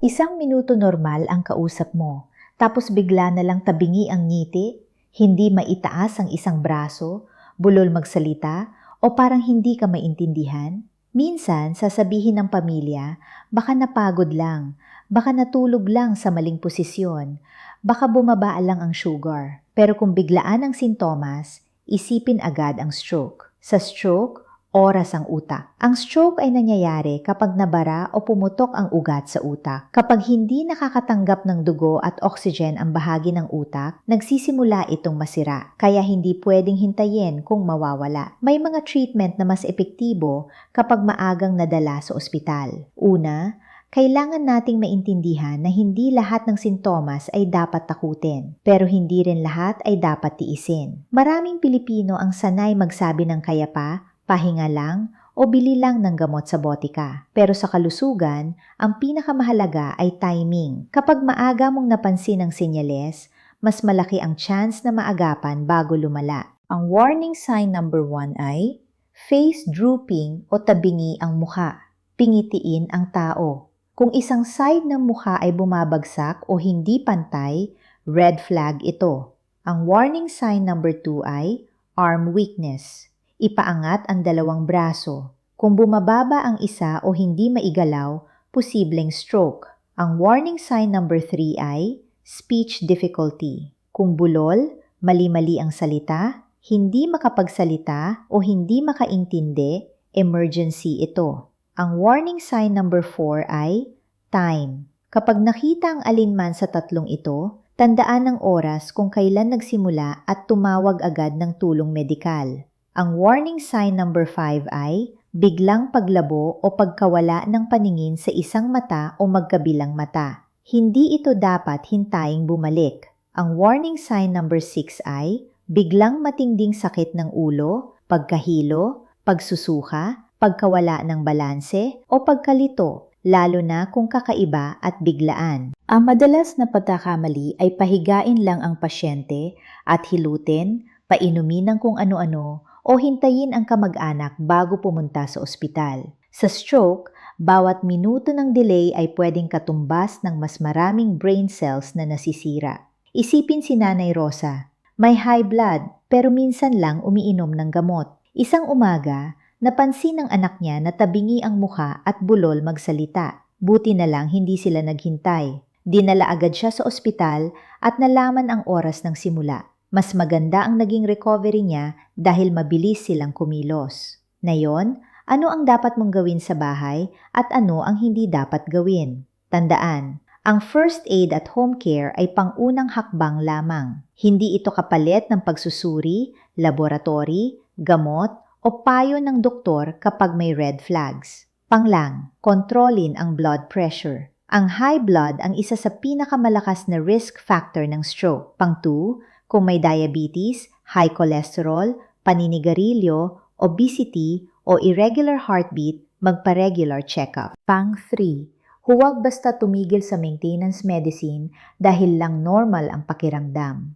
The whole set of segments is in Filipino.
Isang minuto normal ang kausap mo, tapos bigla na lang tabingi ang ngiti, hindi maitaas ang isang braso, bulol magsalita, o parang hindi ka maintindihan. Minsan, sasabihin ng pamilya, baka napagod lang, baka natulog lang sa maling posisyon, baka bumaba lang ang sugar. Pero kung biglaan ang sintomas, isipin agad ang stroke. Sa stroke, oras ang utak. Ang stroke ay nangyayari kapag nabara o pumutok ang ugat sa utak. Kapag hindi nakakatanggap ng dugo at oxygen ang bahagi ng utak, nagsisimula itong masira, kaya hindi pwedeng hintayin kung mawawala. May mga treatment na mas epektibo kapag maagang nadala sa ospital. Una, kailangan nating maintindihan na hindi lahat ng sintomas ay dapat takutin, pero hindi rin lahat ay dapat tiisin. Maraming Pilipino ang sanay magsabi ng kaya pa, pahinga lang, o bili lang ng gamot sa botika. Pero sa kalusugan, ang pinakamahalaga ay timing. Kapag maaga mong napansin ang senyales, mas malaki ang chance na maagapan bago lumala. Ang warning sign number 1 ay face drooping o tabingi ang mukha. Pingitiin ang tao. Kung isang side ng mukha ay bumabagsak o hindi pantay, red flag ito. Ang warning sign number 2 ay arm weakness. Ipaangat ang dalawang braso. Kung bumababa ang isa o hindi maigalaw, posibleng stroke. Ang warning sign number 3 ay speech difficulty. Kung bulol, mali-mali ang salita, hindi makapagsalita o hindi makaintindi, emergency ito. Ang warning sign number 4 ay time. Kapag nakita ang alinman sa tatlong ito, tandaan ang oras kung kailan nagsimula at tumawag agad ng tulong medikal. Ang warning sign number 5 ay biglang paglabo o pagkawala ng paningin sa isang mata o magkabilang mata. Hindi ito dapat hintaying bumalik. Ang warning sign number 6 ay biglang matinding sakit ng ulo, pagkahilo, pagsusuka, pagkawala ng balanse o pagkalito, lalo na kung kakaiba at biglaan. Ang madalas na pagkakamali ay pahigain lang ang pasyente at hilutin, painumin ng kung ano-ano o hintayin ang kamag-anak bago pumunta sa ospital. Sa stroke, bawat minuto ng delay ay pwedeng katumbas ng mas maraming brain cells na nasisira. Isipin si Nanay Rosa, may high blood pero minsan lang umiinom ng gamot. Isang umaga, napansin ng anak niya na tabingi ang mukha at bulol magsalita. Buti na lang hindi sila naghintay. Dinala agad siya sa ospital at nalaman ang oras ng simula. Mas maganda ang naging recovery niya dahil mabilis silang kumilos. Ngayon, ano ang dapat mong gawin sa bahay at ano ang hindi dapat gawin? Tandaan, ang first aid at home care ay pangunang hakbang lamang. Hindi ito kapalit ng pagsusuri, laboratory, gamot, o payo ng doktor kapag may red flags. Panglang, kontrolin ang blood pressure. Ang high blood ang isa sa pinakamalakas na risk factor ng stroke. Pang-2, kung may diabetes, high cholesterol, paninigarilyo, obesity, o irregular heartbeat, magpa-regular checkup. Pang-3, huwag basta tumigil sa maintenance medicine dahil lang normal ang pakiramdam.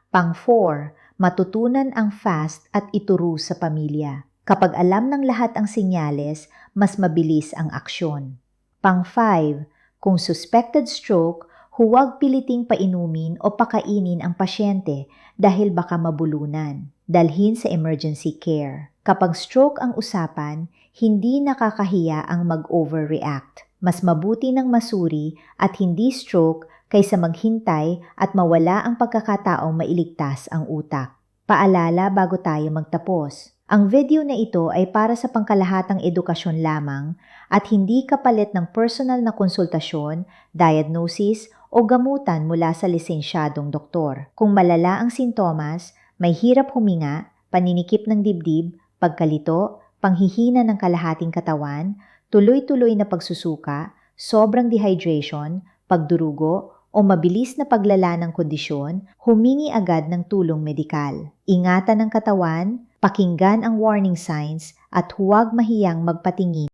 Pang-4, matutunan ang fast at ituro sa pamilya. Kapag alam ng lahat ang senyales, mas mabilis ang aksyon. Pang-5, kung suspected stroke, huwag piliting painumin o pakainin ang pasyente dahil baka mabulunan. Dalhin sa emergency care. Kapag stroke ang usapan, hindi nakakahiya ang mag-overreact. Mas mabuti ng masuri at hindi stroke kaysa maghintay at mawala ang pagkakataong mailigtas ang utak. Paalala bago tayo magtapos. Ang video na ito ay para sa pangkalahatang edukasyon lamang at hindi kapalit ng personal na konsultasyon, diagnosis o gamutan mula sa lisensyadong doktor. Kung malala ang sintomas, may hirap huminga, paninikip ng dibdib, pagkalito, panghihina ng kalahating katawan, tuloy-tuloy na pagsusuka, sobrang dehydration, pagdurugo, o mabilis na paglala ng kondisyon, humingi agad ng tulong medikal. Ingatan ang katawan, pakinggan ang warning signs, at huwag mahiyang magpatingin